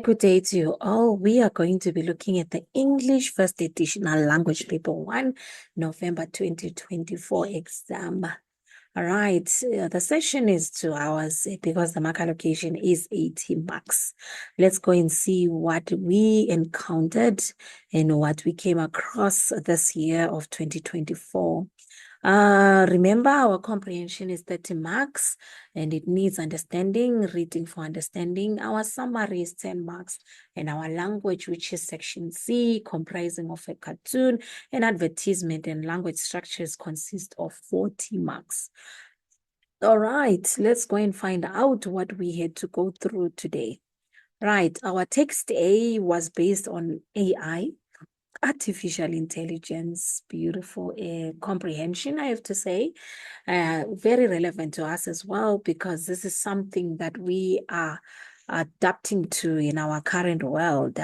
good day to you all. We are going to be looking at the English First Editional Language Paper 1, November 2024 exam. All right, the session is 2 hours because the mark allocation is 80 marks. Let's go and see what we encountered and what we came across this year of 2024. Remember, our comprehension is 30 marks and it needs understanding, reading for understanding. Our summary is 10 marks, and our language, which is section C, comprising of a cartoon, and advertisement and language structures, consist of 40 marks. All right, let's go and find out what we had to go through today. Right, our text A was based on AI. Artificial intelligence, beautiful comprehension, I have to say. Very relevant to us as well, because this is something that we are adapting to in our current world.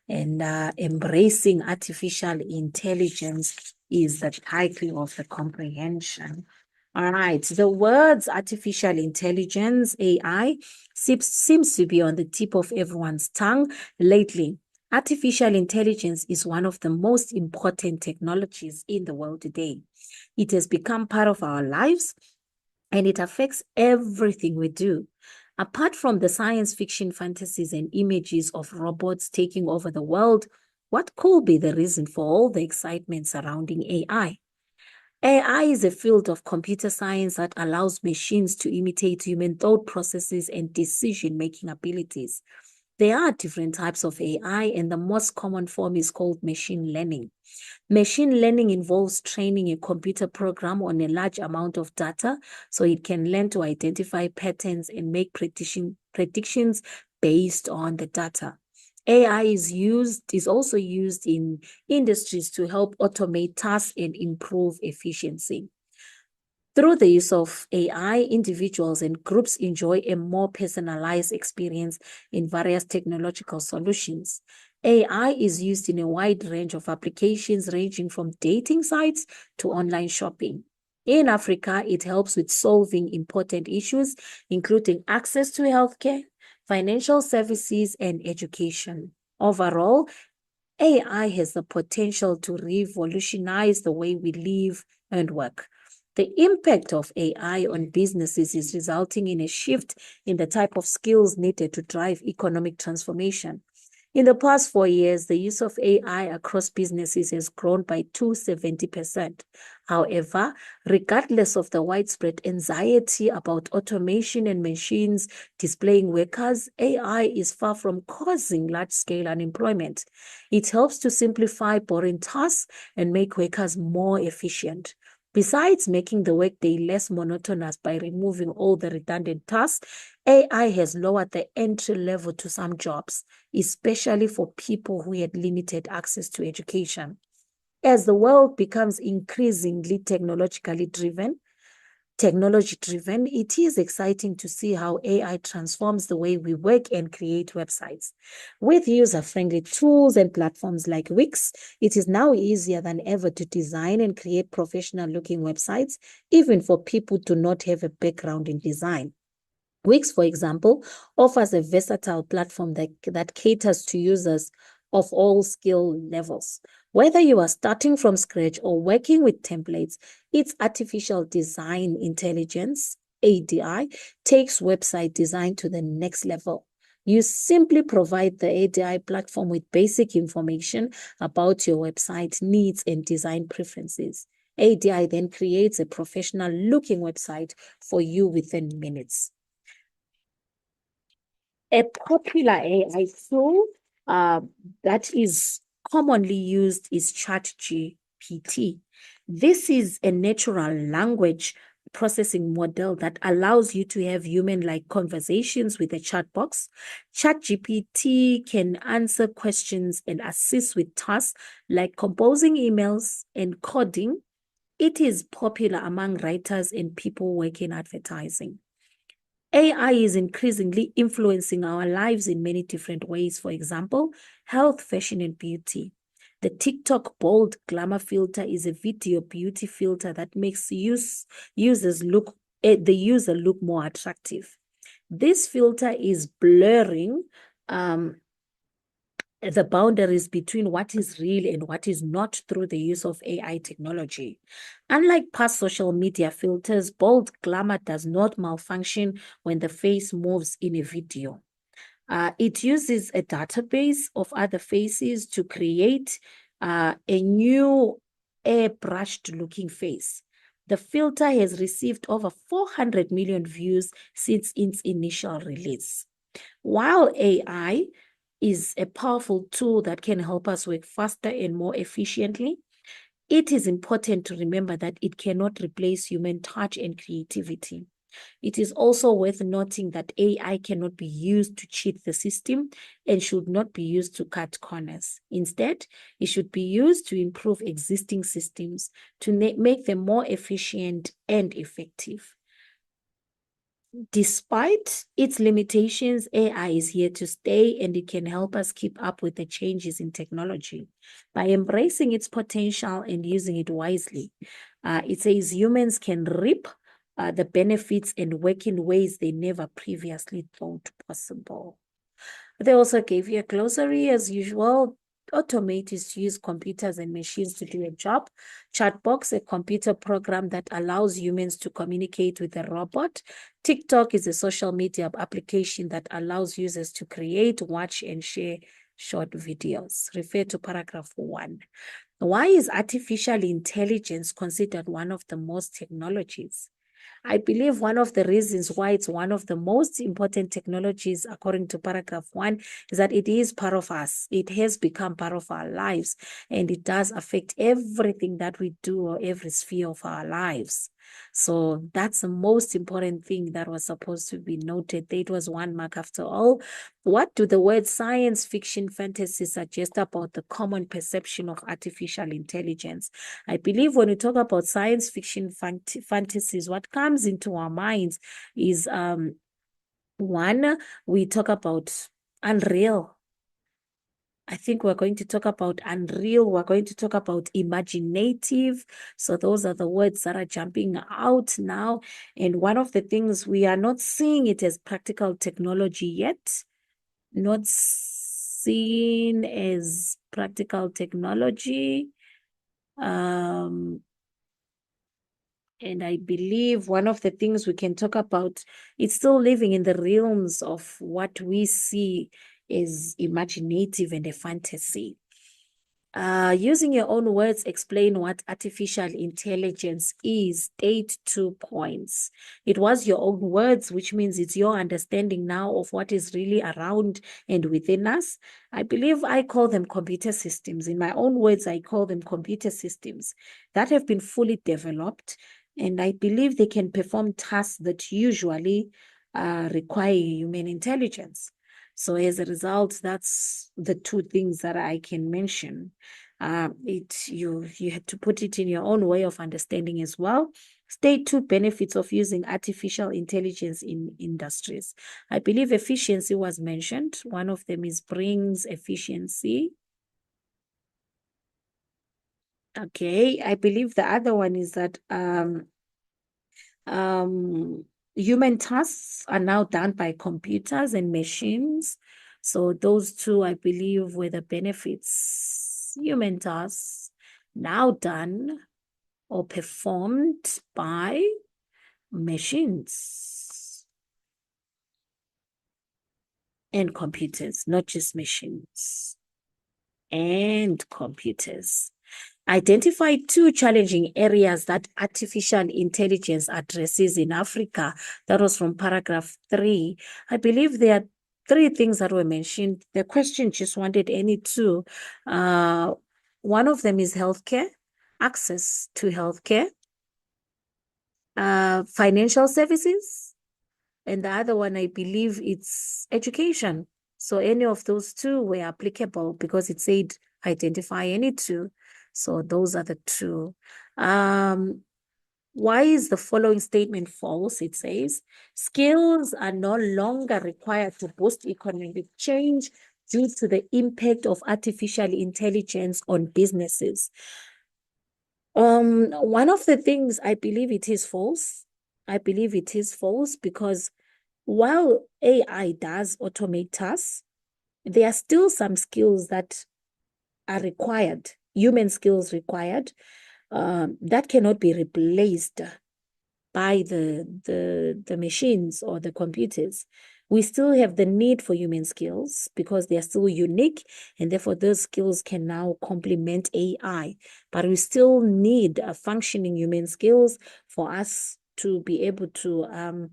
And embracing artificial intelligence is the title of the comprehension. All right, the words artificial intelligence, AI, seems to be on the tip of everyone's tongue lately. Artificial intelligence is one of the most important technologies in the world today. It has become part of our lives and it affects everything we do. Apart from the science fiction fantasies and images of robots taking over the world, what could be the reason for all the excitement surrounding AI? AI is a field of computer science that allows machines to imitate human thought processes and decision-making abilities. There are different types of AI, and the most common form is called machine learning. Machine learning involves training a computer program on a large amount of data so it can learn to identify patterns and make predictions based on the data. AI is also used in industries to help automate tasks and improve efficiency. Through the use of AI, individuals and groups enjoy a more personalized experience in various technological solutions. AI is used in a wide range of applications, ranging from dating sites to online shopping. In Africa, it helps with solving important issues, including access to healthcare, financial services, and education. Overall, AI has the potential to revolutionize the way we live and work. The impact of AI on businesses is resulting in a shift in the type of skills needed to drive economic transformation. In the past 4 years, the use of AI across businesses has grown by 270%. However, regardless of the widespread anxiety about automation and machines displacing workers, AI is far from causing large-scale unemployment. It helps to simplify boring tasks and make workers more efficient. Besides making the workday less monotonous by removing all the redundant tasks, AI has lowered the entry level to some jobs, especially for people who had limited access to education. As the world becomes increasingly technology-driven, it is exciting to see how AI transforms the way we work and create websites. With user-friendly tools and platforms like Wix, it is now easier than ever to design and create professional-looking websites, even for people who do not have a background in design. Wix, for example, offers a versatile platform that caters to users of all skill levels. Whether you are starting from scratch or working with templates, its artificial design intelligence, ADI, takes website design to the next level. You simply provide the ADI platform with basic information about your website needs and design preferences. ADI then creates a professional-looking website for you within minutes. A popular AI tool that is commonly used is ChatGPT. This is a natural language processing model that allows you to have human-like conversations with a chat box. ChatGPT can answer questions and assist with tasks like composing emails and coding. It is popular among writers and people working in advertising. AI is increasingly influencing our lives in many different ways. For example, health, fashion, and beauty. The TikTok bold glamour filter is a video beauty filter that makes the user look more attractive. This filter is blurring the boundaries between what is real and what is not through the use of AI technology. Unlike past social media filters, bold glamour does not malfunction when the face moves in a video. It uses a database of other faces to create a new airbrushed looking face. The filter has received over 400 million views since its initial release. While AI is a powerful tool that can help us work faster and more efficiently, it is important to remember that it cannot replace human touch and creativity. It is also worth noting that AI cannot be used to cheat the system and should not be used to cut corners. Instead, it should be used to improve existing systems to make them more efficient and effective. Despite its limitations, AI is here to stay, and it can help us keep up with the changes in technology. By embracing its potential and using it wisely, it says humans can reap the benefits and work in ways they never previously thought possible. They also gave you a glossary as usual. Automate is to use computers and machines to do a job. Chatbox, a computer program that allows humans to communicate with a robot. TikTok is a social media application that allows users to create, watch, and share short videos. Refer to paragraph 1. Why is artificial intelligence considered one of the most technologies? I believe one of the reasons why it's one of the most important technologies, according to paragraph 1, is that it is part of us. It has become part of our lives, and it does affect everything that we do or every sphere of our lives. So that's the most important thing that was supposed to be noted. It was 1 mark after all. What do the words science fiction fantasy suggest about the common perception of artificial intelligence? I believe when we talk about science fiction fantasies, what comes into our minds is one, we talk about unreal. I think we're going to talk about unreal. We're going to talk about imaginative. So those are the words that are jumping out now. And one of the things, we are not seeing it as practical technology yet, not seen as practical technology. And I believe one of the things we can talk about, it's still living in the realms of what we see as imaginative and a fantasy. Using your own words, explain what artificial intelligence is. State 2 points. It was your own words, which means it's your understanding now of what is really around and within us. I believe I call them computer systems. In my own words, I call them computer systems that have been fully developed, and I believe they can perform tasks that usually require human intelligence. So as a result, that's the 2 things that I can mention. You had to put it in your own way of understanding as well. State 2 benefits of using artificial intelligence in industries. I believe efficiency was mentioned. One of them is brings efficiency. Okay, I believe the other one is that human tasks are now done by computers and machines. So those 2, I believe, were the benefits. Human tasks now done or performed by machines and computers, not just machines and computers. Identify 2 challenging areas that artificial intelligence addresses in Africa. That was from paragraph 3. I believe there are 3 things that were mentioned. The question just wanted any 2. One of them is healthcare, access to healthcare, financial services, and the other one, I believe it's education. So any of those 2 were applicable because it said identify any 2. So those are the 2. Why is the following statement false? It says, skills are no longer required to boost economic change due to the impact of artificial intelligence on businesses. One of the things, I believe it is false. I believe it is false because while AI does automate tasks, there are still some skills that are required, human skills required, that cannot be replaced by the machines or the computers. We still have the need for human skills because they are still unique, and therefore those skills can now complement AI. But we still need a functioning human skills for us to be able to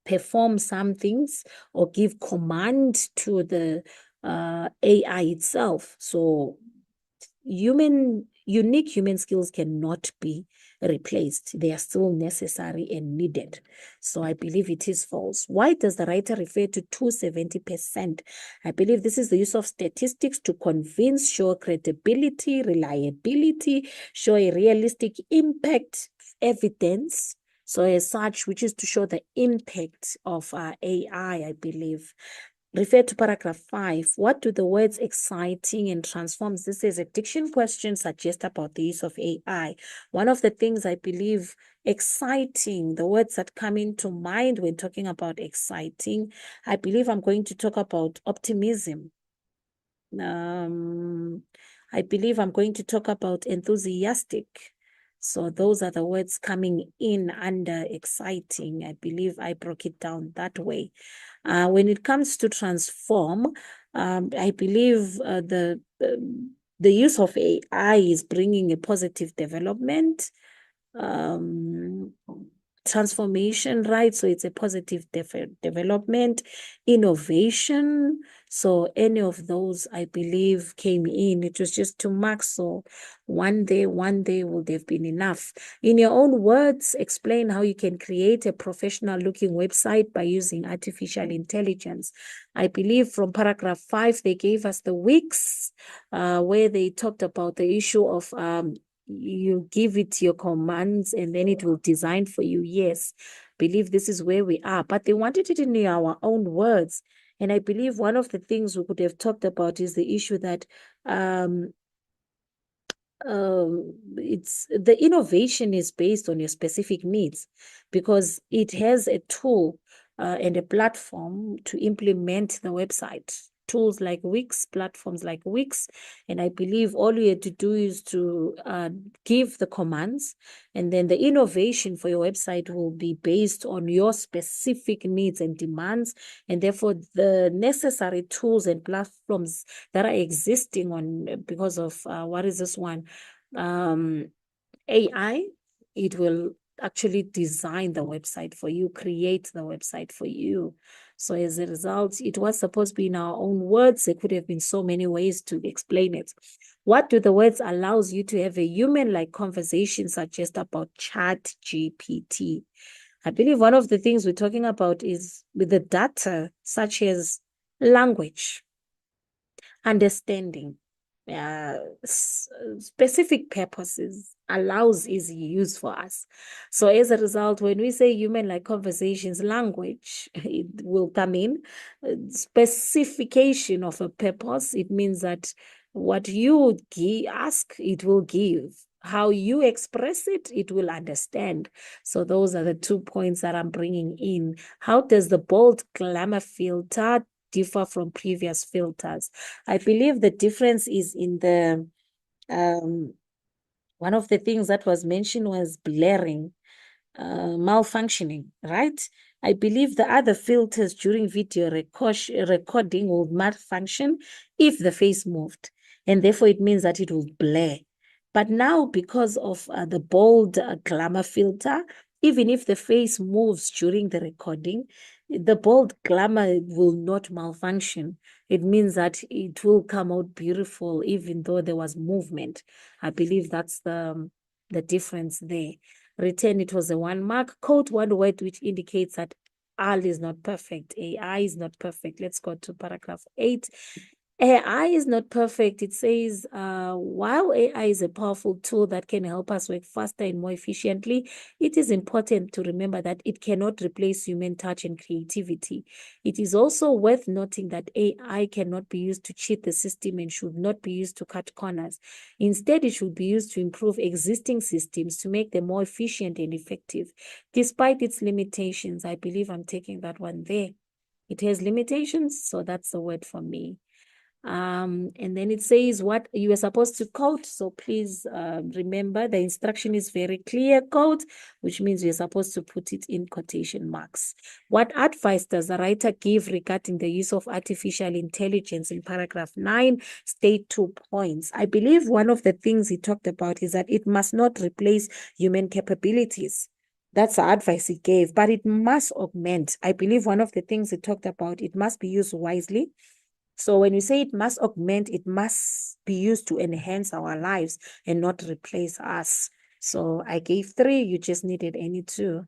perform some things or give command to the AI itself. So unique human skills cannot be replaced. They are still necessary and needed. So I believe it is false. Why does the writer refer to 270%? I believe this is the use of statistics to convince, show credibility, reliability, show a realistic impact, evidence. So as such, which is to show the impact of AI, I believe. Refer to paragraph 5. What do the words exciting and transforms? This is a diction question suggest about the use of AI. One of the things I believe exciting, the words that come into mind when talking about exciting, I believe I'm going to talk about optimism. I believe I'm going to talk about enthusiastic. So those are the words coming in under exciting. I believe I broke it down that way. When it comes to transform, I believe the use of AI is bringing a positive development, transformation, right? So it's a positive development, innovation. So any of those, I believe, came in. It was just too much. So one day would have been enough. In your own words, explain how you can create a professional looking website by using artificial intelligence. I believe from paragraph 5, they gave us the weeks where they talked about the issue of you give it your commands and then it will design for you. Yes, believe this is where we are, but they wanted it in our own words. And I believe one of the things we could have talked about is the issue that it's the innovation is based on your specific needs because it has a tool and a platform to implement the website. Tools like Wix, platforms like Wix. And I believe all you had to do is to give the commands, and then the innovation for your website will be based on your specific needs and demands. And therefore, the necessary tools and platforms that are existing on because of what is this one? AI, it will actually design the website for you, create the website for you. So as a result, it was supposed to be in our own words. There could have been so many ways to explain it. What do the words allows you to have a human-like conversation suggest about Chat GPT? I believe one of the things we're talking about is with the data, such as language, understanding, specific purposes, allows easy use for us. So as a result, when we say human-like conversations, language, it will come in. Specification of a purpose, it means that what you ask, it will give. How you express it, it will understand. So those are the 2 points that I'm bringing in. How does the bold glamour filter differ from previous filters? I believe the difference is in the one of the things that was mentioned was blaring, malfunctioning, right? I believe the other filters during video recording will malfunction if the face moved, and therefore it means that it will blur. But now, because of the bold glamour filter, even if the face moves during the recording, the bold glamour will not malfunction. It means that it will come out beautiful even though there was movement. I believe that's the difference there. Return, it was a 1 mark. Quote one word which indicates that AI is not perfect. AI is not perfect. Let's go to paragraph 8. AI is not perfect. It says, while AI is a powerful tool that can help us work faster and more efficiently, it is important to remember that it cannot replace human touch and creativity. It is also worth noting that AI cannot be used to cheat the system and should not be used to cut corners. Instead, it should be used to improve existing systems to make them more efficient and effective. Despite its limitations, I believe I'm taking that one there. It has limitations, so that's the word for me. And then it says what you are supposed to quote. So please remember the instruction is very clear, quote, which means you're supposed to put it in quotation marks. What advice does the writer give regarding the use of artificial intelligence in paragraph 9? State 2 points. I believe one of the things he talked about is that it must not replace human capabilities. That's the advice he gave, but it must augment. I believe one of the things he talked about, it must be used wisely. So when we say it must augment, it must be used to enhance our lives and not replace us. So I gave 3, you just needed any 2.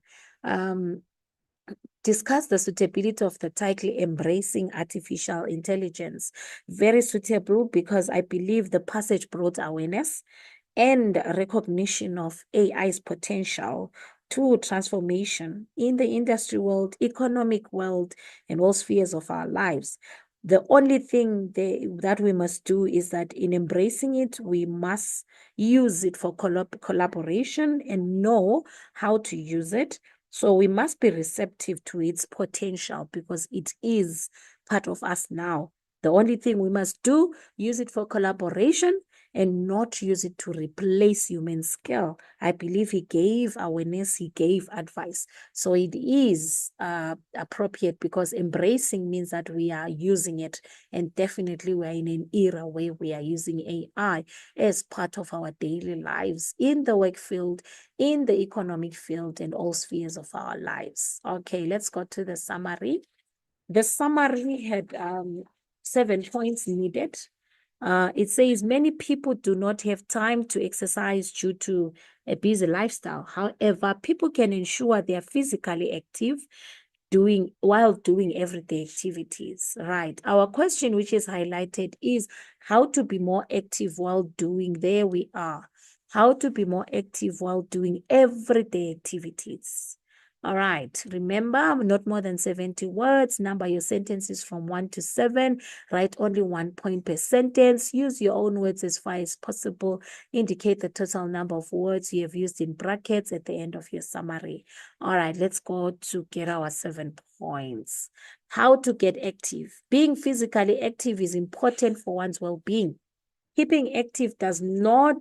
Discuss the suitability of the title Embracing Artificial Intelligence. Very suitable because I believe the passage brought awareness and recognition of AI's potential to transformation in the industry world, economic world, and all spheres of our lives. The only thing that we must do is that in embracing it, we must use it for collaboration and know how to use it. So we must be receptive to its potential because it is part of us now. The only thing we must do, use it for collaboration and not use it to replace human skill. I believe he gave awareness, he gave advice. So it is appropriate because embracing means that we are using it. And definitely we are in an era where we are using AI as part of our daily lives in the work field, in the economic field, and all spheres of our lives. Okay, let's go to the summary. The summary had 7 points needed. It says many people do not have time to exercise due to a busy lifestyle. However, people can ensure they are physically active while doing everyday activities. Right. Our question, which is highlighted, is how to be more active while doing, there we are, how to be more active while doing everyday activities. All right. Remember, not more than 70 words. Number your sentences from 1 to 7. Write only 1 point per sentence. Use your own words as far as possible. Indicate the total number of words you have used in brackets at the end of your summary. All right, let's go to get our 7 points. How to get active. Being physically active is important for one's well-being. Keeping active does not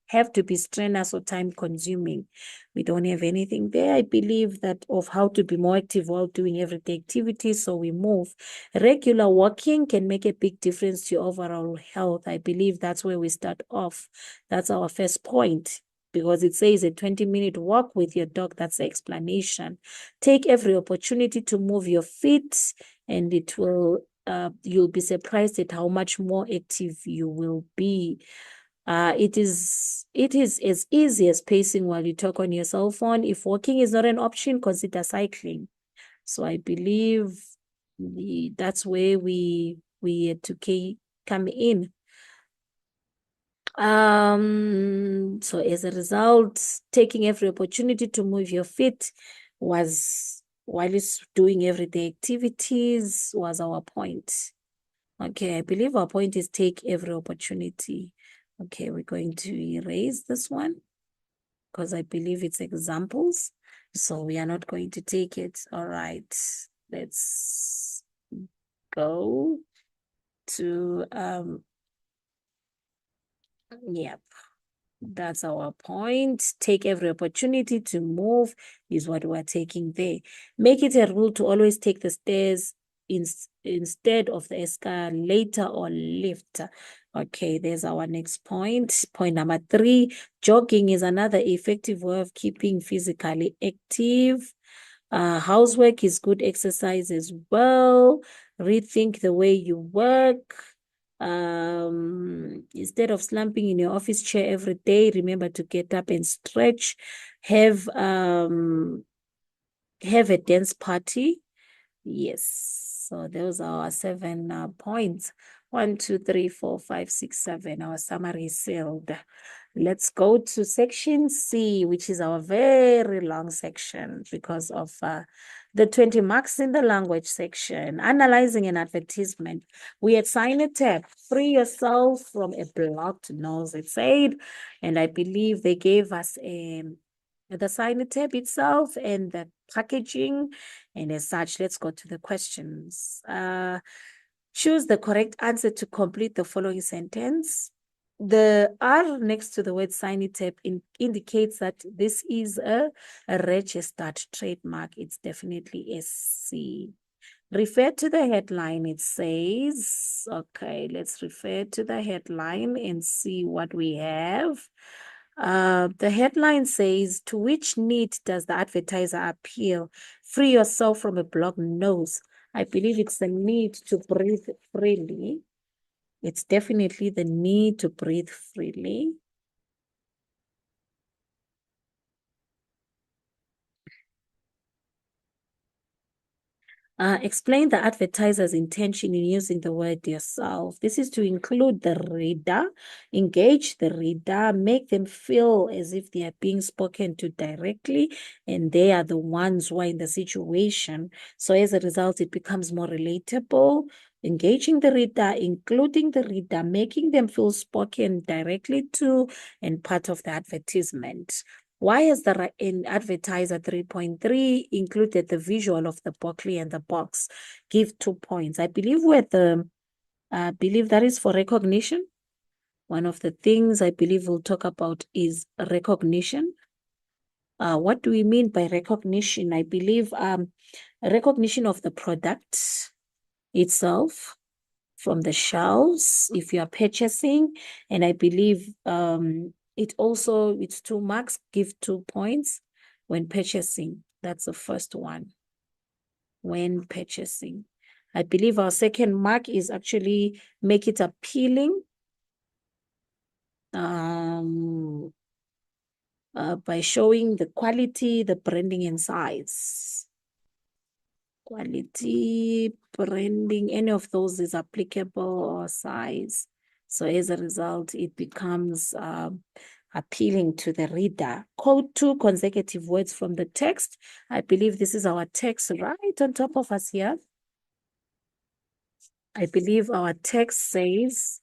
have to be strenuous or time-consuming. We don't have anything there, I believe, that of how to be more active while doing everyday activities, so we move. Regular walking can make a big difference to your overall health. I believe that's where we start off. That's our first point, because it says a 20-minute walk with your dog. That's the explanation. Take every opportunity to move your feet, and it will you'll be surprised at how much more active you will be. It is as easy as pacing while you talk on your cell phone. If walking is not an option, consider cycling. So I believe that's where we had to come in. So as a result, taking every opportunity to move your feet was, while it's doing everyday activities, was our point. Okay, I believe our point is take every opportunity. Okay, we're going to erase this one because I believe it's examples. So we are not going to take it. All right, let's go to, yep. That's our point. Take every opportunity to move is what we're taking there. Make it a rule to always take the stairs instead of the escalator or lift. Okay, there's our next point. Point number 3, jogging is another effective way of keeping physically active. Housework is good exercise as well. Rethink the way you work. Instead of slumping in your office chair every day, remember to get up and stretch. Have a dance party. Yes, so those are our 7 points. 1, 2, 3, 4, 5, 6, 7. Our summary is sealed. Let's go to section C, which is our very long section because of the 20 marks in the language section. Analyzing an advertisement. We assign a tab, free yourself from a blocked nose, it said. And I believe they gave us the sign tab itself and the packaging. And as such, let's go to the questions. Choose the correct answer to complete the following sentence. The R next to the word Signitab indicates that this is a registered trademark. It's definitely SC. Refer to the headline. It says, okay, let's refer to the headline and see what we have. The headline says, to which need does the advertiser appeal? Free yourself from a blocked nose. I believe it's the need to breathe freely. It's definitely the need to breathe freely. Explain the advertiser's intention in using the word yourself. This is to include the reader, engage the reader, make them feel as if they are being spoken to directly and they are the ones who are in the situation. So as a result, it becomes more relatable. Engaging the reader, including the reader, making them feel spoken directly to and part of the advertisement. Why has the in advertiser 3.3 included the visual of the Berkeley and the box? Give 2 points. I believe believe that is for recognition. One of the things I believe we'll talk about is recognition. What do we mean by recognition? I believe recognition of the product itself from the shelves if you are purchasing, and I believe it's 2 marks, give 2 points when purchasing. That's the first one, when purchasing. I believe our second mark is actually make it appealing by showing the quality, the branding, and size. Quality, branding, any of those is applicable, or size. So as a result, it becomes appealing to the reader. Quote 2 consecutive words from the text. I believe this is our text right on top of us here. I believe our text says,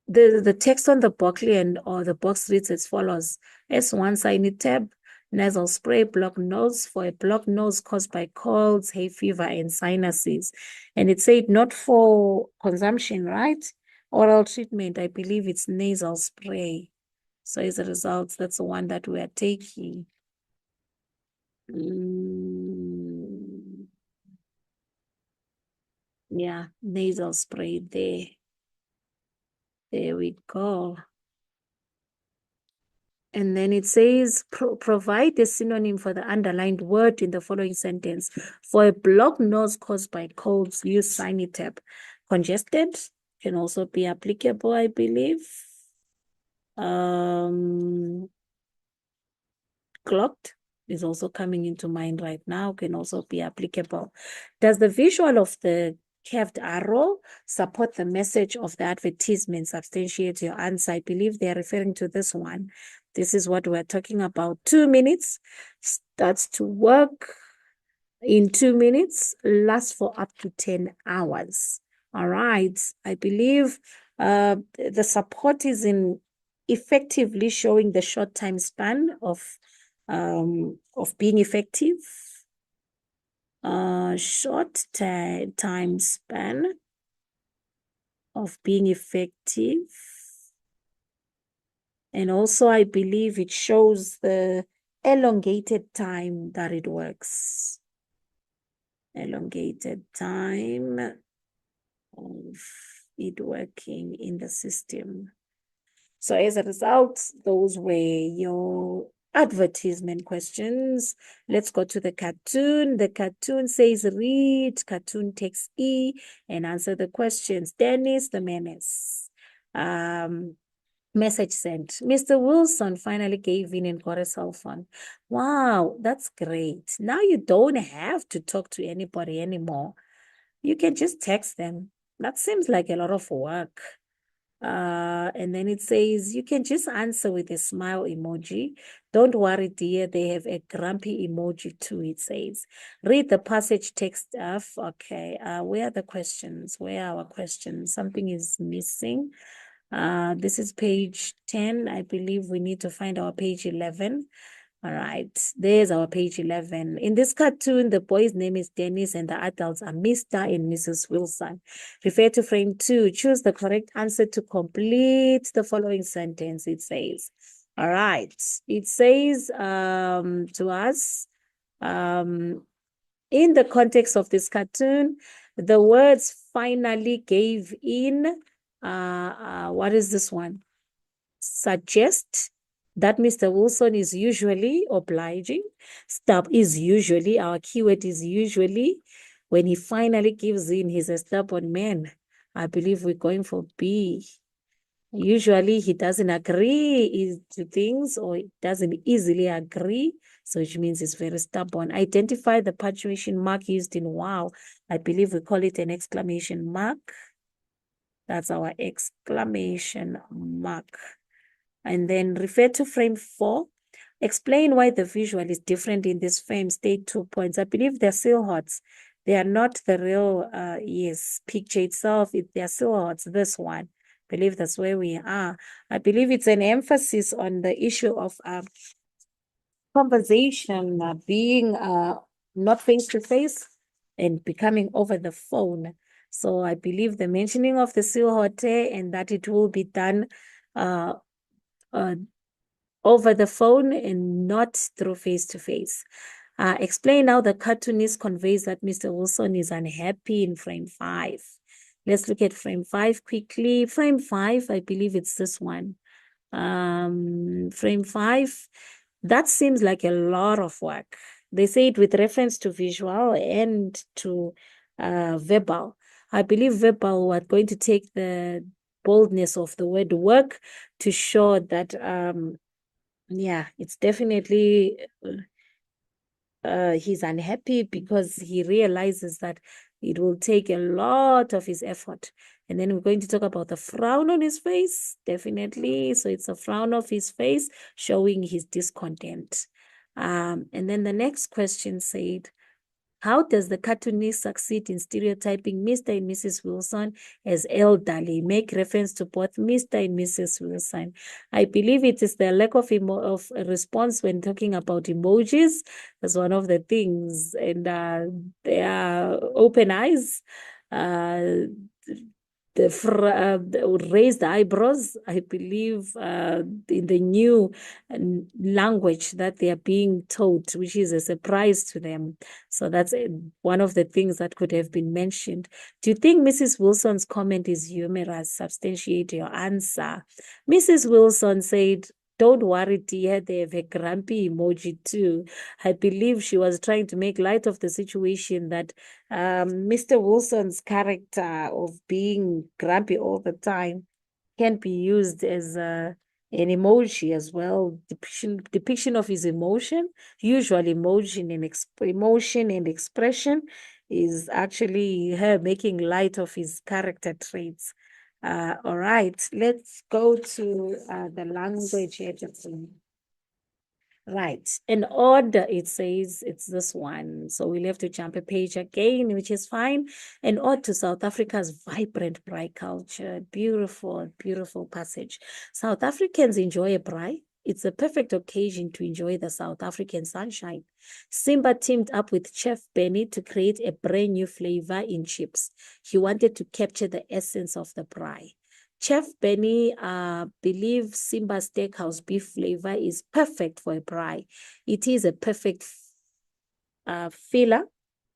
the text on the Berkeley or the box reads as follows. S1 Signitab, nasal spray, blocked nose for a blocked nose caused by colds, hay fever, and sinuses. And it said not for consumption, right? Oral treatment, I believe it's nasal spray. So as a result, that's the one that we are taking. Yeah, nasal spray there. There we go. And then it says, provide a synonym for the underlined word in the following sentence. For a blocked nose caused by colds, use Signitab. Congested can also be applicable, I believe. Clogged is also coming into mind right now, can also be applicable. Does the visual of the curved arrow support the message of the advertisement? Substantiate your answer. I believe they're referring to this one. This is what we're talking about. 2 minutes, starts to work in 2 minutes, lasts for up to 10 hours. All right. I believe the support is in effectively showing the short time span of being effective. Short time span of being effective. And also, I believe it shows the elongated time that it works. Elongated time of it working in the system. So as a result, those were your advertisement questions. Let's go to the cartoon. The cartoon says read, cartoon takes E, and answer the questions. Dennis the Menace. Message sent. Mr. Wilson finally gave in and got a cell phone. Wow, that's great. Now you don't have to talk to anybody anymore. You can just text them. That seems like a lot of work. And then it says, you can just answer with a smile emoji. Don't worry, dear. They have a grumpy emoji too, it says. Read the passage text off. Okay. Where are the questions? Where are our questions? Something is missing. This is page 10. I believe we need to find our page 11. All right, there's our page 11. In this cartoon, the boy's name is Dennis and the adults are Mr. and Mrs. Wilson. Refer to frame 2. Choose the correct answer to complete the following sentence, it says. All right, it says to us, in the context of this cartoon, the words finally gave in, what is this one? Suggest that Mr. Wilson is usually obliging. Stop is usually, our keyword is usually. When he finally gives in, he's a stubborn man. I believe we're going for B. Usually he doesn't agree to things, or he doesn't easily agree. So which means he's very stubborn. Identify the punctuation mark used in wow. I believe we call it an exclamation mark. That's our exclamation mark. And then refer to frame 4. Explain why the visual is different in this frame. State 2 points. I believe they're silhouettes. They are not the real, picture itself. They're silhouettes, this one. I believe that's where we are. I believe it's an emphasis on the issue of conversation being not face-to-face and becoming over the phone. So I believe the mentioning of the silhouette and that it will be done over the phone and not through face-to-face. Explain how the cartoonist conveys that Mr. Wilson is unhappy in frame 5. Let's look at frame 5 quickly. Frame 5, I believe it's this one. Frame 5, that seems like a lot of work. They say it with reference to visual and to verbal. I believe verbal, we're going to take the boldness of the word work to show that yeah, it's definitely he's unhappy because he realizes that it will take a lot of his effort. And then we're going to talk about the frown on his face, definitely. So it's a frown of his face showing his discontent. And then the next question said, how does the cartoonist succeed in stereotyping Mr. and Mrs. Wilson as elderly? Make reference to both Mr. and Mrs. Wilson. I believe it is the lack of a response when talking about emojis. That's one of the things. And their open eyes, the raised eyebrows, I believe, in the new language that they are being taught, which is a surprise to them. So that's one of the things that could have been mentioned. Do you think Mrs. Wilson's comment is humorous? Substantiate your answer. Mrs. Wilson said, don't worry, dear, they have a grumpy emoji too. I believe she was trying to make light of the situation that Mr. Wilson's character of being grumpy all the time can be used as an emoji as well, depiction of his emotion. Usually emotion and expression is actually her making light of his character traits. All right, let's go to the language editing. Right. In order, it says it's this one. So we'll have to jump a page again, which is fine. An ode to South Africa's vibrant braai culture. Beautiful, beautiful passage. South Africans enjoy a braai. It's a perfect occasion to enjoy the South African sunshine. Simba teamed up with Chef Benny to create a brand new flavor in chips. He wanted to capture the essence of the braai. Chef Benny believes Simba Steakhouse beef flavor is perfect for a braai. It is a perfect filler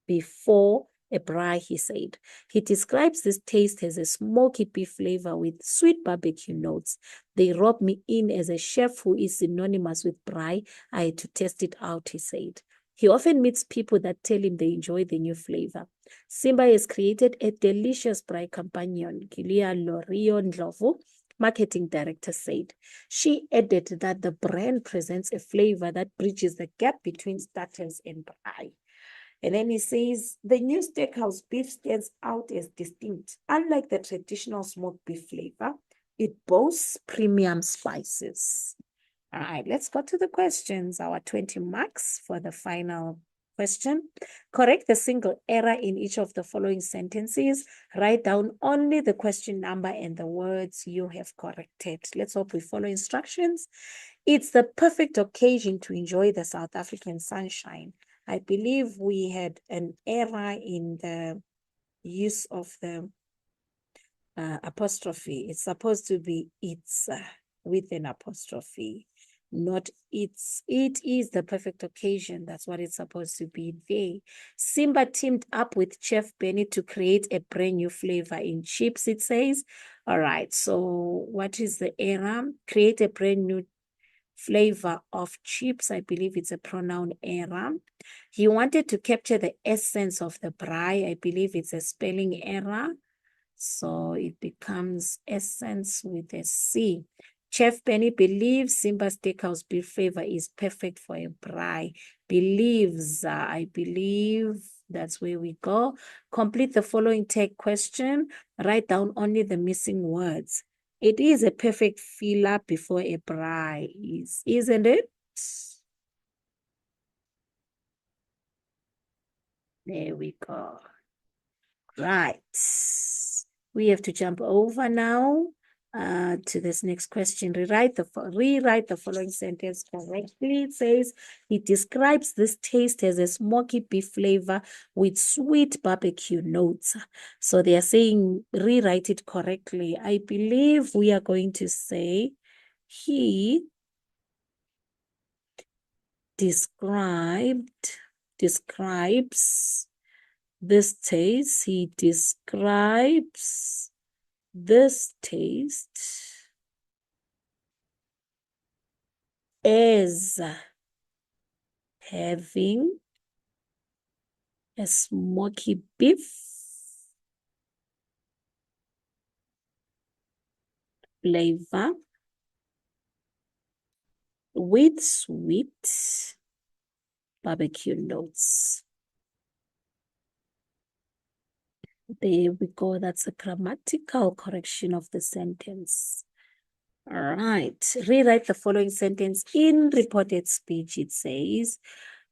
before a braai, he said. He describes this taste as a smoky beef flavor with sweet barbecue notes. They robbed me in as a chef who is synonymous with braai. I had to test it out, he said. He often meets people that tell him they enjoy the new flavor. Simba has created a delicious braai companion, Gilia Lorio Ndlovu, marketing director, said. She added that the brand presents a flavor that bridges the gap between starters and braai. And then he says, the new steakhouse beef stands out as distinct. Unlike the traditional smoked beef flavor, it boasts premium spices. All right, let's go to the questions. Our 20 marks for the final Question. Correct the single error in each of the following sentences. Write down only the question number and the words you have corrected. Let's hope we follow instructions. It's the perfect occasion to enjoy the South African sunshine. I believe we had an error in the use of the apostrophe. It's supposed to be it's with an apostrophe, not it's. It is the perfect occasion. That's what it's supposed to be there. Simba teamed up with Chef Benny to create a brand new flavor in chips, it says. All right, so what is the error? Create a brand new flavor of chips. I believe it's a pronoun error. He wanted to capture the essence of the braai. I believe it's a spelling error. So it becomes essence with a C. Chef Benny believes Simba Steakhouse beef flavor is perfect for a braai. Believes, I believe that's where we go. Complete the following tag question. Write down only the missing words. It is a perfect filler before a braai, isn't it? There we go. Right. We have to jump over now to this next question. Rewrite the following sentence correctly. It says, he describes this taste as a smoky beef flavor with sweet barbecue notes. So they are saying, rewrite it correctly. I believe we are going to say, he describes this taste. He describes this taste as having a smoky beef flavor with sweet barbecue notes. There we go. That's a grammatical correction of the sentence. All right. Rewrite the following sentence in reported speech. It says,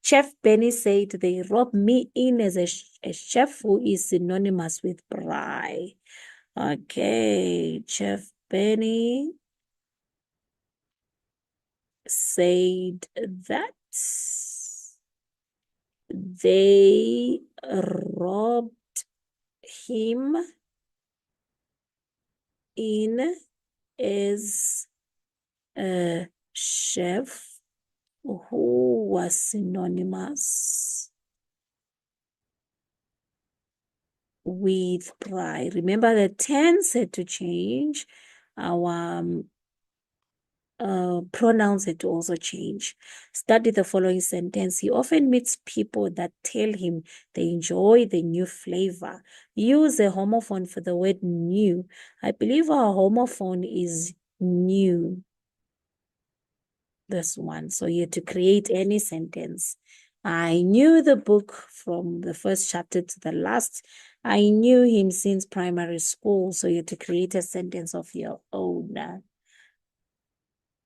Chef Benny said they robbed me in as a chef who is synonymous with braai. Okay. Chef Benny said that they robbed him in as a chef who was synonymous with braai. Remember, the tense had to change. Our pronouns had to also change. Study the following sentence. He often meets people that tell him they enjoy the new flavor. Use a homophone for the word new. I believe our homophone is new. This one. So you have to create any sentence. I knew the book from the first chapter to the last. I knew him since primary school. So you have to create a sentence of your own.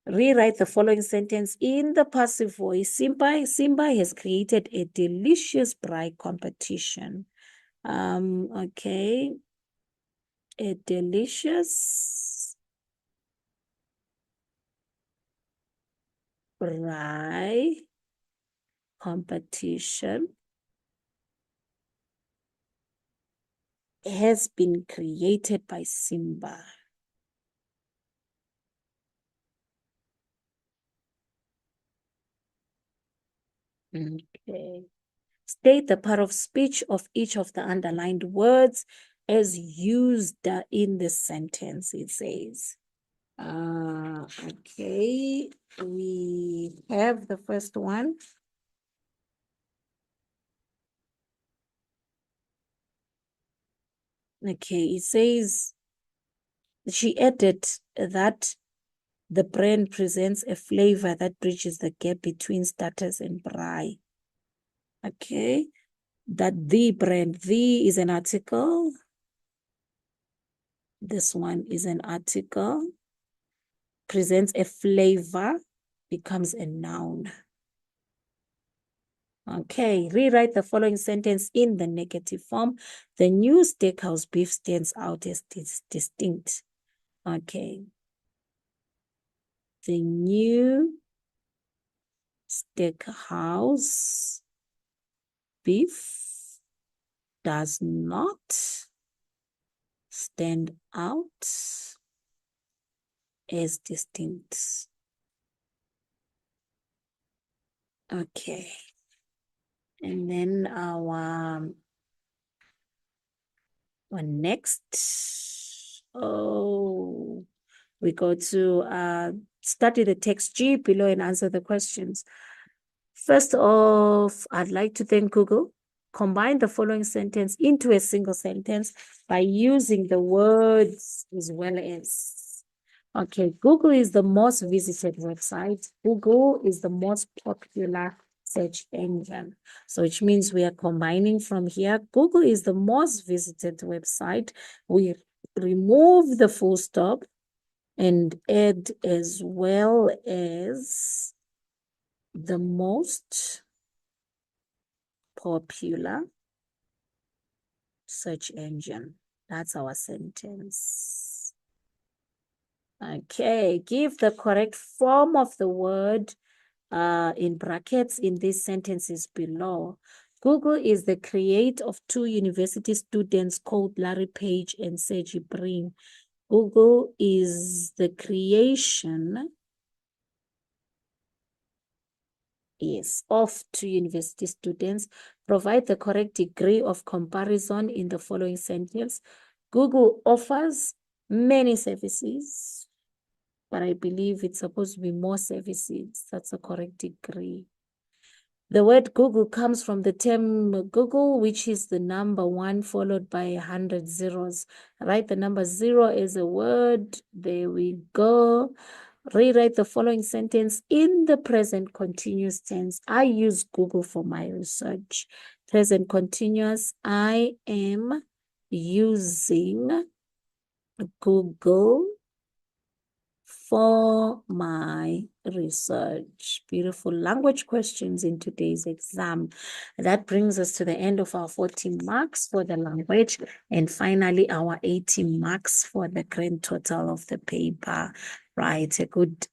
Rewrite the following sentence in the passive voice. Simba has created a delicious braai competition. Okay. A delicious braai competition has been created by Simba. Okay. State the part of speech of each of the underlined words as used in the sentence, it says. Okay, we have the first one. Okay, it says, she added that the brand presents a flavor that bridges the gap between starters and braai. Okay, that the brand, the is an article. This one is an article. Presents a flavor, becomes a noun. Okay, rewrite the following sentence in the negative form. The new steakhouse beef stands out as distinct. Okay. The new steakhouse beef does not stand out as distinct. Okay. And then our next, we go to study the text G below and answer the questions. First off, I'd like to thank Google. Combine the following sentence into a single sentence by using the words as well as. Okay, Google is the most visited website. Google is the most popular search engine. So which means we are combining from here. Google is the most visited website. We remove the full stop and add as well as the most popular search engine. That's our sentence. Okay, give the correct form of the word in brackets in these sentences below. Google is the create of two university students called Larry Page and Sergey Brin. Google is the creation of two university students. Provide the correct degree of comparison in the following sentence. Google offers many services, but I believe it's supposed to be more services. That's a correct degree. The word Google comes from the term Google, which is the number 1 followed by 100 zeros. Write the number 0 as a word. There we go. Rewrite the following sentence in the present continuous tense. I use Google for my research. Present continuous, I am using Google for my research. Beautiful language questions in today's exam. That brings us to the end of our 40 marks for the language, and finally our 80 marks for the grand total of the paper. Right, a good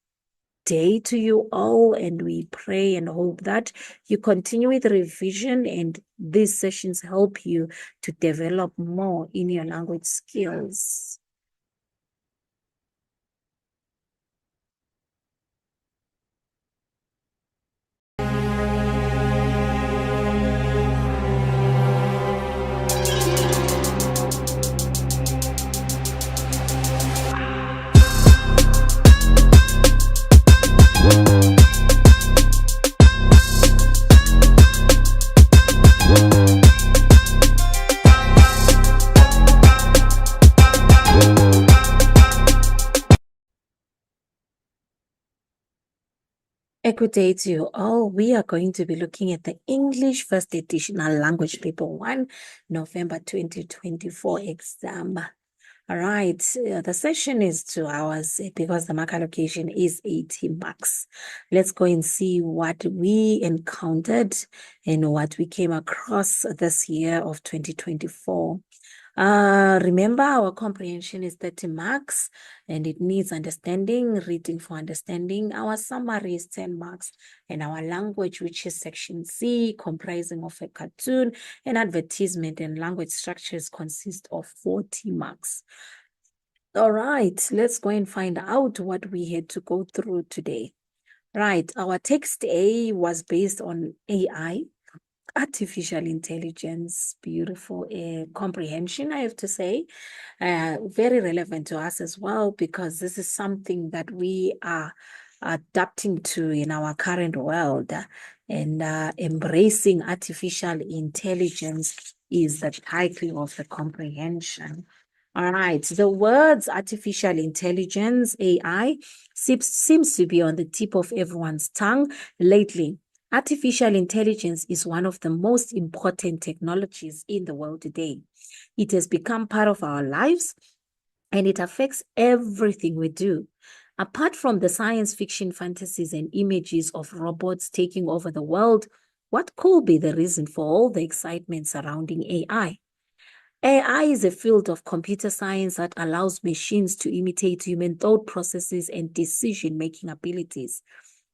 day to you all, and we pray and hope that you continue with revision and these sessions help you to develop more in your language skills. A good day to you all. We are going to be looking at the English First Edition Language Paper 1, November 2024 exam. All right, the session is 2 hours because the mark allocation is 80 marks. Let's go and see what we encountered and what we came across this year of 2024. Remember, our comprehension is 30 marks and it needs understanding, reading for understanding. Our summary is 10 marks, and our language, which is section C, comprising of a cartoon, and advertisement and language structures, consist of 40 marks. All right, let's go and find out what we had to go through today. Right, our text A was based on AI, artificial intelligence. Beautiful comprehension, I have to say. Very relevant to us as well, because this is something that we are adapting to in our current world, and embracing artificial intelligence is the title of the comprehension. All right, the words artificial intelligence, AI, seems to be on the tip of everyone's tongue lately. Artificial intelligence is one of the most important technologies in the world today. It has become part of our lives, and it affects everything we do. Apart from the science fiction fantasies and images of robots taking over the world, what could be the reason for all the excitement surrounding AI? AI is a field of computer science that allows machines to imitate human thought processes and decision-making abilities.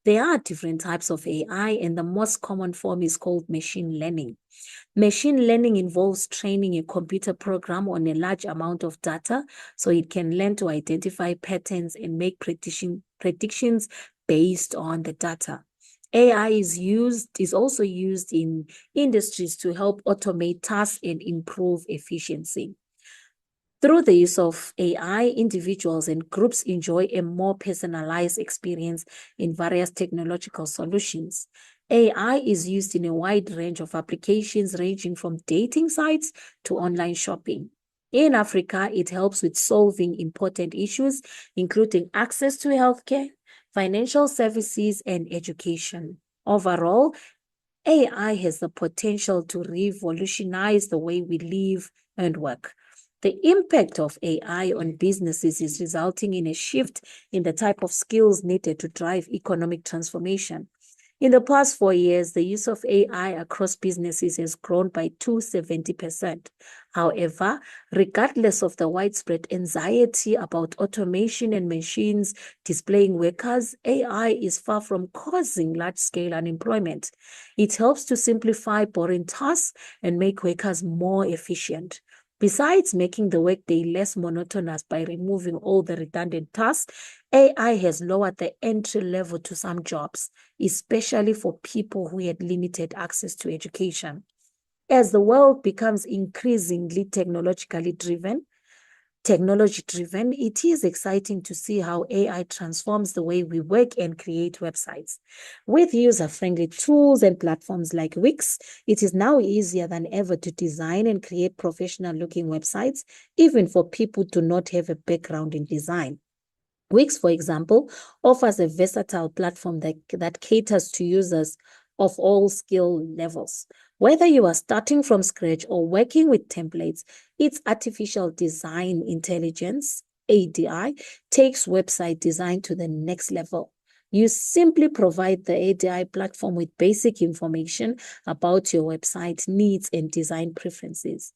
There are different types of AI, and the most common form is called machine learning. Machine learning involves training a computer program on a large amount of data so it can learn to identify patterns and make predictions based on the data. AI is also used in industries to help automate tasks and improve efficiency. Through the use of AI, individuals and groups enjoy a more personalized experience in various technological solutions. AI is used in a wide range of applications ranging from dating sites to online shopping. In Africa, it helps with solving important issues, including access to healthcare, financial services, and education. Overall, AI has the potential to revolutionize the way we live and work. The impact of AI on businesses is resulting in a shift in the type of skills needed to drive economic transformation. In the past 4 years, the use of AI across businesses has grown by 270%. However, regardless of the widespread anxiety about automation and machines displacing workers, AI is far from causing large-scale unemployment. It helps to simplify boring tasks and make workers more efficient. Besides making the workday less monotonous by removing all the redundant tasks, AI has lowered the entry level to some jobs, especially for people who had limited access to education. As the world becomes increasingly technology driven, it is exciting to see how AI transforms the way we work and create websites. With user-friendly tools and platforms like Wix, it is now easier than ever to design and create professional-looking websites, even for people who do not have a background in design. Wix, for example, offers a versatile platform that caters to users of all skill levels. Whether you are starting from scratch or working with templates, its artificial design intelligence, ADI, takes website design to the next level. You simply provide the ADI platform with basic information about your website needs and design preferences.